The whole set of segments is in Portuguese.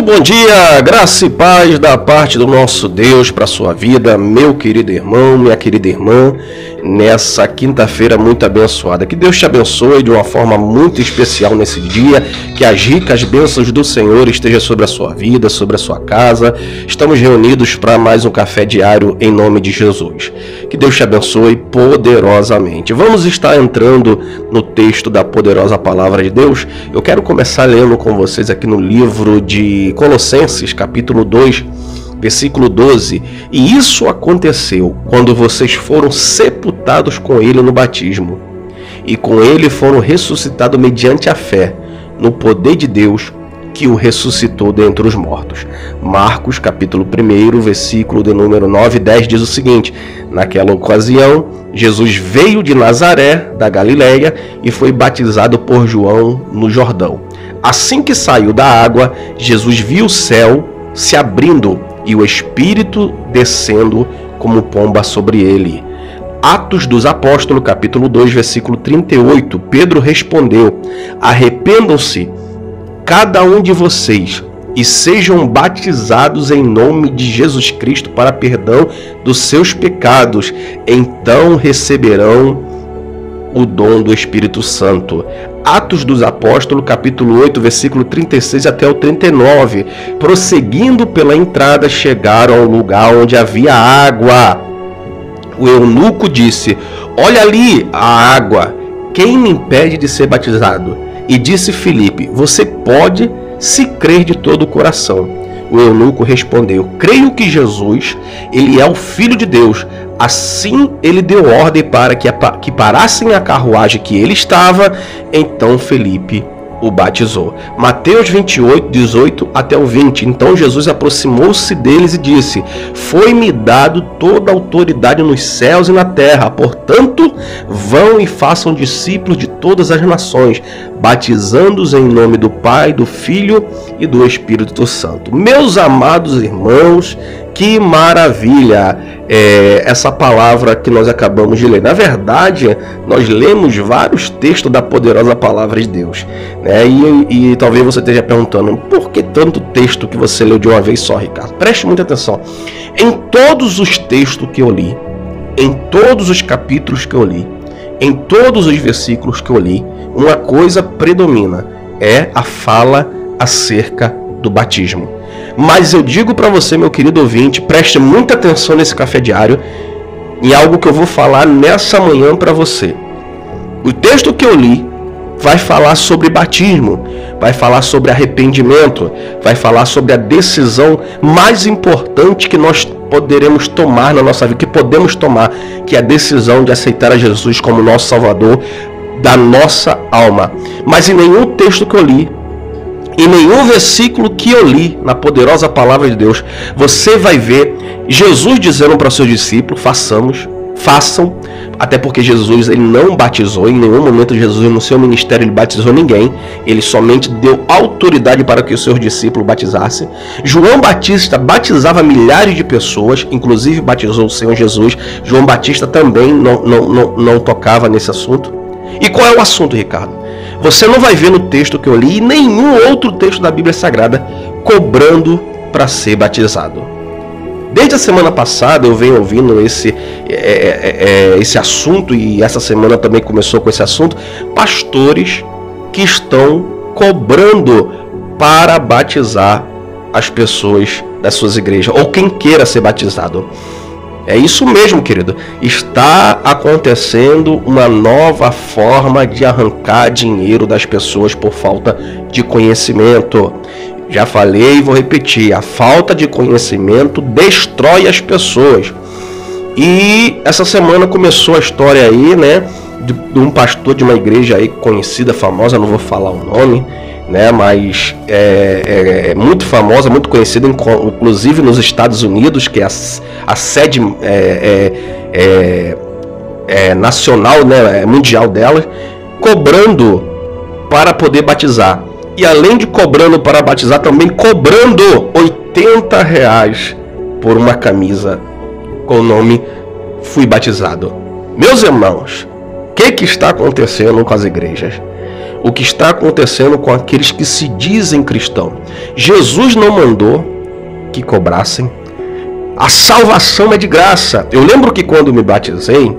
bom dia, graça e paz da parte do nosso Deus para a sua vida, meu querido irmão, minha querida irmã, nessa quinta-feira muito abençoada. Que Deus te abençoe de uma forma muito especial nesse dia, que as ricas bênçãos do Senhor estejam sobre a sua vida, sobre a sua casa. Estamos reunidos para mais um café diário em nome de Jesus. Que Deus te abençoe poderosamente. Vamos estar entrando no texto da poderosa palavra de Deus. Eu quero começar lendo com vocês aqui no livro de Colossenses, capítulo 2, versículo 12. E isso aconteceu quando vocês foram sepultados com ele no batismo, e com ele foram ressuscitados mediante a fé no poder de Deus que o ressuscitou dentre os mortos. Marcos, capítulo 1, versículo de número 9 e 10 diz o seguinte: naquela ocasião, Jesus veio de Nazaré, da Galileia, e foi batizado por João no Jordão. Assim que saiu da água, Jesus viu o céu se abrindo e o Espírito descendo como pomba sobre ele. Atos dos Apóstolos, capítulo 2, versículo 38, Pedro respondeu: arrependam-se cada um de vocês e sejam batizados em nome de Jesus Cristo para perdão dos seus pecados, então receberão o dom do Espírito Santo. Atos dos Apóstolos, capítulo 8, versículo 36 até o 39. Prosseguindo pela entrada, chegaram ao lugar onde havia água. O eunuco disse: olha ali a água, quem me impede de ser batizado? E disse Filipe: você pode, se crer de todo o coração. O eunuco respondeu: creio que Jesus, ele é o Filho de Deus. Assim ele deu ordem para que parassem a carruagem que ele estava. Então Filipe o batizou. Mateus 28, 18 até o 20. Então Jesus aproximou-se deles e disse: foi-me dado toda a autoridade nos céus e na terra. Portanto, vão e façam discípulos de todas as nações, batizando-os em nome do Pai, do Filho e do Espírito Santo. Meus amados irmãos, que maravilha essa palavra que nós acabamos de ler. Na verdade, nós lemos vários textos da poderosa palavra de Deus, né? E talvez você esteja perguntando: por que tanto texto que você leu de uma vez só, Ricardo? Preste muita atenção. Em todos os textos que eu li, em todos os capítulos que eu li, em todos os versículos que eu li, uma coisa predomina: é a fala acerca do batismo. Mas eu digo para você, meu querido ouvinte, preste muita atenção nesse café diário em algo que eu vou falar nessa manhã para você. O texto que eu li vai falar sobre batismo, vai falar sobre arrependimento, vai falar sobre a decisão mais importante que nós poderemos tomar na nossa vida, que podemos tomar, que é a decisão de aceitar a Jesus como nosso Salvador da nossa alma. Mas em nenhum texto que eu li, em nenhum versículo que eu li na poderosa palavra de Deus, você vai ver Jesus dizendo para os seus discípulos: façam, até porque Jesus ele não batizou, em nenhum momento Jesus no seu ministério ele batizou ninguém, ele somente deu autoridade para que os seus discípulos batizassem. João Batista batizava milhares de pessoas, inclusive batizou o Senhor Jesus. João Batista também não tocava nesse assunto. E qual é o assunto, Ricardo? Você não vai ver no texto que eu li, e nenhum outro texto da Bíblia Sagrada, cobrando para ser batizado. Desde a semana passada eu venho ouvindo esse assunto, e essa semana também começou com esse assunto, pastores que estão cobrando para batizar as pessoas das suas igrejas, ou quem queira ser batizado. É isso mesmo, querido. Está acontecendo uma nova forma de arrancar dinheiro das pessoas por falta de conhecimento. Já falei e vou repetir: a falta de conhecimento destrói as pessoas. E essa semana começou a história aí, né, de um pastor de uma igreja aí conhecida, famosa, não vou falar o nome, né, mas é muito famosa, muito conhecida, inclusive nos Estados Unidos, que é a sede nacional, né, mundial dela, cobrando para poder batizar. E além de cobrando para batizar, também cobrando R$80 por uma camisa com o nome "Fui batizado". Meus irmãos, o que está acontecendo com as igrejas? o que está acontecendo com aqueles que se dizem cristãos. Jesus não mandou que cobrassem. A salvação é de graça. Eu lembro que quando me batizei,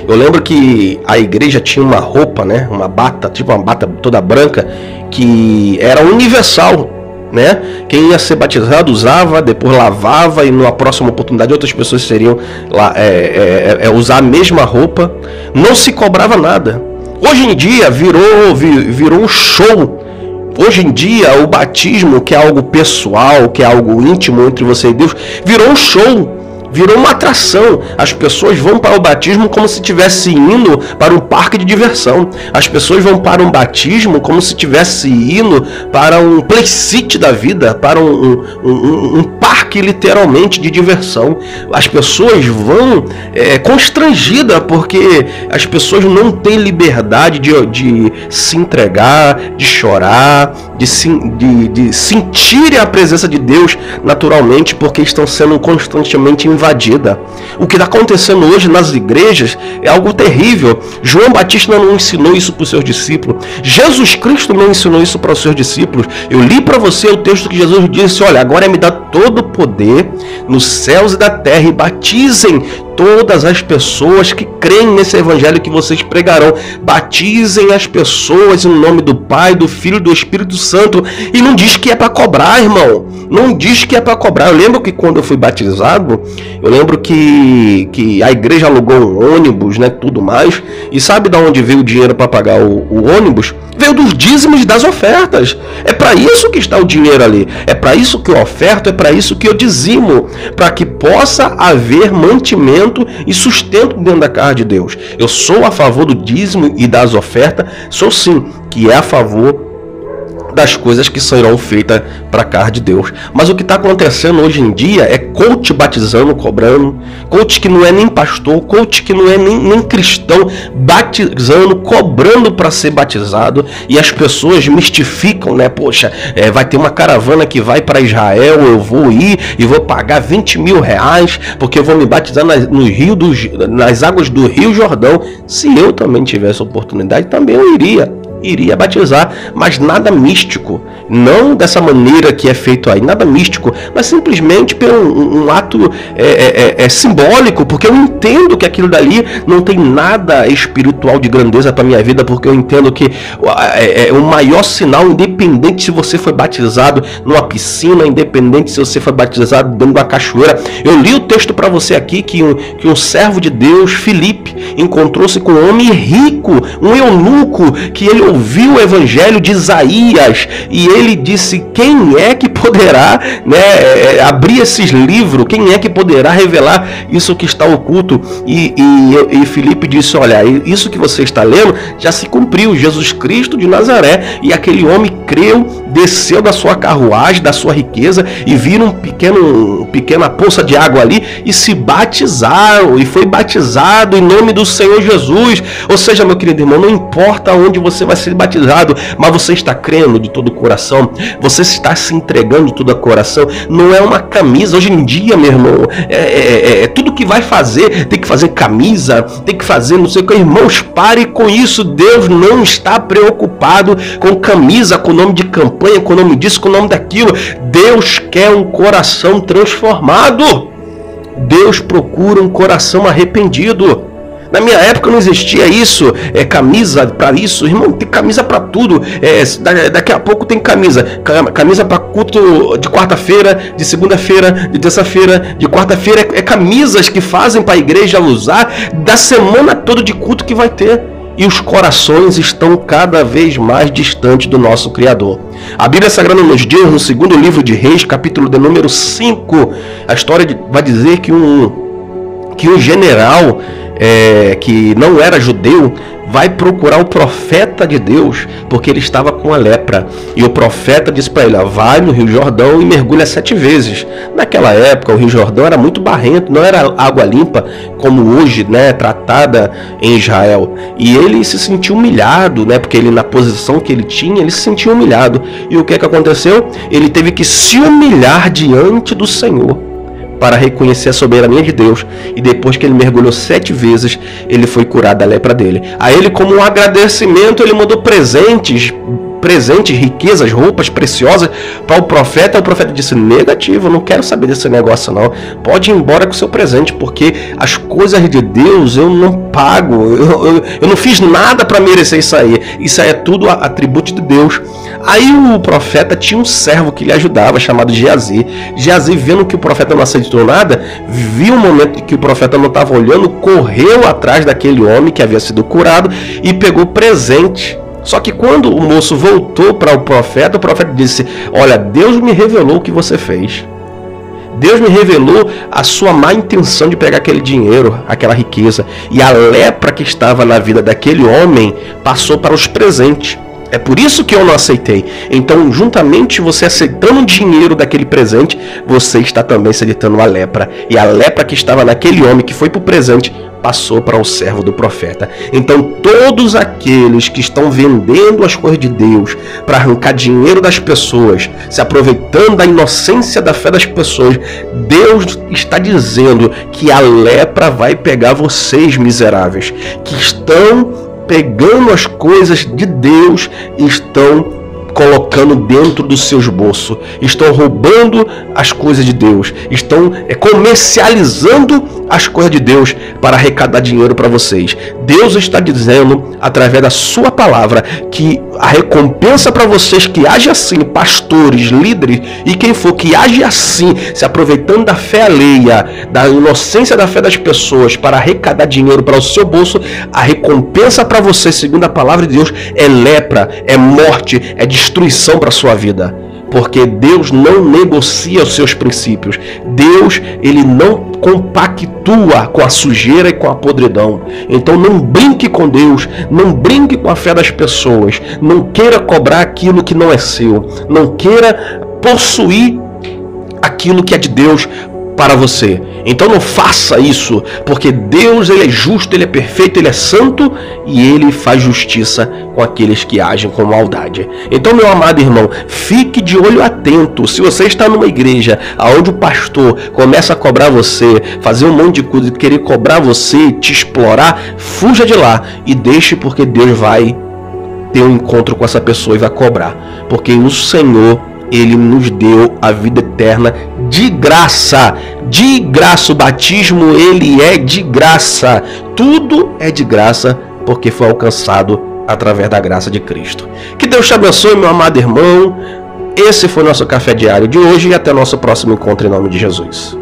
eu lembro que a igreja tinha uma roupa, né? Uma bata, tipo uma bata toda branca, que era universal, né? Quem ia ser batizado usava, depois lavava, e numa próxima oportunidade outras pessoas seriam usar a mesma roupa. Não se cobrava nada. Hoje em dia virou um show. Hoje em dia o batismo, que é algo pessoal, que é algo íntimo entre você e Deus, virou um show. Virou uma atração. As pessoas vão para o batismo como se estivesse indo para um parque de diversão. As pessoas vão para um batismo como se estivesse indo para um play city da vida, para um parque literalmente de diversão. As pessoas vão constrangidas porque as pessoas não têm liberdade de se entregar, de chorar, de sentirem a presença de Deus naturalmente, porque estão sendo constantemente invadidas. O que está acontecendo hoje nas igrejas é algo terrível. João Batista não ensinou isso para os seus discípulos. Jesus Cristo não ensinou isso para os seus discípulos. Eu li para você o texto que Jesus disse: olha, agora me dá todo o poder nos céus e da terra, e batizem todas as pessoas que creem nesse evangelho que vocês pregarão. Batizem as pessoas em nome do Pai, do Filho e do Espírito Santo. E não diz que é para cobrar, irmão. Não diz que é para cobrar. Eu lembro que quando eu fui batizado, eu lembro que a igreja alugou um ônibus, né, tudo mais. E sabe de onde veio o dinheiro para pagar o ônibus? Veio dos dízimos e das ofertas. É para isso que está o dinheiro ali. É para isso que eu oferto, é para isso que eu dizimo, para que possa haver mantimento e sustento dentro da casa de Deus. Eu sou a favor do dízimo e das ofertas, sou sim, que é a favor das coisas que serão feitas para a casa de Deus. Mas o que está acontecendo hoje em dia é coach batizando, cobrando, coach que não é nem pastor, coach que não é nem cristão, batizando, cobrando para ser batizado, e as pessoas mistificam, né? Poxa, vai ter uma caravana que vai para Israel, eu vou ir e vou pagar 20 mil reais porque eu vou me batizar nas águas do Rio Jordão. Se eu também tivesse oportunidade, também eu iria batizar, mas nada místico, não dessa maneira que é feito aí, nada místico, mas simplesmente por um ato simbólico, porque eu entendo que aquilo dali não tem nada espiritual de grandeza para minha vida, porque eu entendo que o maior sinal, independente se você foi batizado numa piscina, independente se você foi batizado dentro de uma cachoeira. Eu li o texto para você aqui que um servo de Deus, Filipe, encontrou-se com um homem rico, um eunuco, que ele ouviu o evangelho de Isaías, e ele disse: quem é que poderá, né, abrir esses livros? Quem é que poderá revelar isso que está oculto? E Filipe disse: olha, isso que você está lendo já se cumpriu. Jesus Cristo de Nazaré. E aquele homem creu, desceu da sua carruagem, da sua riqueza, e viram pequena poça de água ali, e se batizaram, e foi batizado em nome do Senhor Jesus. Ou seja, meu querido irmão, não importa onde você vai ser batizado, mas você está crendo de todo o coração, você está se entregando de todo o coração. Não é uma camisa. Hoje em dia, meu irmão, tudo que vai fazer, tem que fazer camisa, tem que fazer não sei o que. Irmãos, pare com isso. Deus não está preocupado com camisa, com nome de campanha, com nome disso, com nome daquilo. Deus quer um coração transformado. Deus procura um coração arrependido. Na minha época não existia isso, camisa para isso, irmão, tem camisa para tudo. Daqui a pouco tem camisa para culto de quarta-feira, de segunda-feira, de terça-feira, de quarta-feira. Camisas que fazem para a igreja usar da semana toda de culto que vai ter. E os corações estão cada vez mais distantes do nosso Criador. A Bíblia Sagrada nos diz, no segundo livro de Reis, capítulo de número 5, a história vai dizer que um general que não era judeu vai procurar o profeta de Deus, porque ele estava com a lepra. E o profeta disse para ele: vai no Rio Jordão e mergulha 7 vezes. Naquela época o Rio Jordão era muito barrento, não era água limpa como hoje, né, tratada em Israel. E ele se sentiu humilhado, né, porque ele, na posição que ele tinha, ele se sentiu humilhado. E o que aconteceu? Ele teve que se humilhar diante do Senhor. para reconhecer a soberania de Deus, e depois que ele mergulhou 7 vezes, ele foi curado da lepra dele. A ele, como um agradecimento, ele mandou presentes, riquezas, roupas preciosas para o profeta. O profeta disse: negativo, não quero saber desse negócio não, pode ir embora com o seu presente, porque as coisas de Deus eu não pago, eu não fiz nada para merecer isso aí é tudo atributo de Deus. Aí o profeta tinha um servo que lhe ajudava, chamado Geazi. Geazi, vendo que o profeta não aceitou nada, viu o momento em que o profeta não estava olhando, correu atrás daquele homem que havia sido curado e pegou presente. Só que quando o moço voltou para o profeta disse: olha, Deus me revelou o que você fez. Deus me revelou a sua má intenção de pegar aquele dinheiro, aquela riqueza. E a lepra que estava na vida daquele homem passou para os presentes. É por isso que eu não aceitei. Então, juntamente você aceitando o dinheiro daquele presente, você está também aceitando a lepra. E a lepra que estava naquele homem que foi para o presente passou para o servo do profeta. Então, todos aqueles que estão vendendo as coisas de Deus para arrancar dinheiro das pessoas, se aproveitando da inocência da fé das pessoas, Deus está dizendo que a lepra vai pegar vocês, miseráveis, que estão pegando as coisas de Deus e estão colocando dentro dos seus bolsos, estão roubando as coisas de Deus, estão comercializando as coisas de Deus para arrecadar dinheiro para vocês. Deus está dizendo, através da sua palavra, que a recompensa para vocês que age assim, pastores, líderes e quem for que age assim, se aproveitando da fé alheia, da inocência da fé das pessoas para arrecadar dinheiro para o seu bolso, a recompensa para vocês, segundo a palavra de Deus, é lepra, é morte, é destruição para a sua vida. Porque Deus não negocia os seus princípios. Deus, ele não compactua com a sujeira e com a podridão. Então não brinque com Deus, não brinque com a fé das pessoas, não queira cobrar aquilo que não é seu, não queira possuir aquilo que é de Deus para você. Então não faça isso, porque Deus, ele é justo, ele é perfeito, ele é santo e ele faz justiça com aqueles que agem com maldade. Então, meu amado irmão, fique de olho atento. Se você está numa igreja onde o pastor começa a cobrar você, fazer um monte de coisa, querer cobrar você, te explorar, fuja de lá e deixe, porque Deus vai ter um encontro com essa pessoa e vai cobrar, porque o Senhor, ele nos deu a vida eterna de graça. De graça. O batismo, ele é de graça. Tudo é de graça porque foi alcançado através da graça de Cristo. Que Deus te abençoe, meu amado irmão. Esse foi o nosso café diário de hoje e até o nosso próximo encontro em nome de Jesus.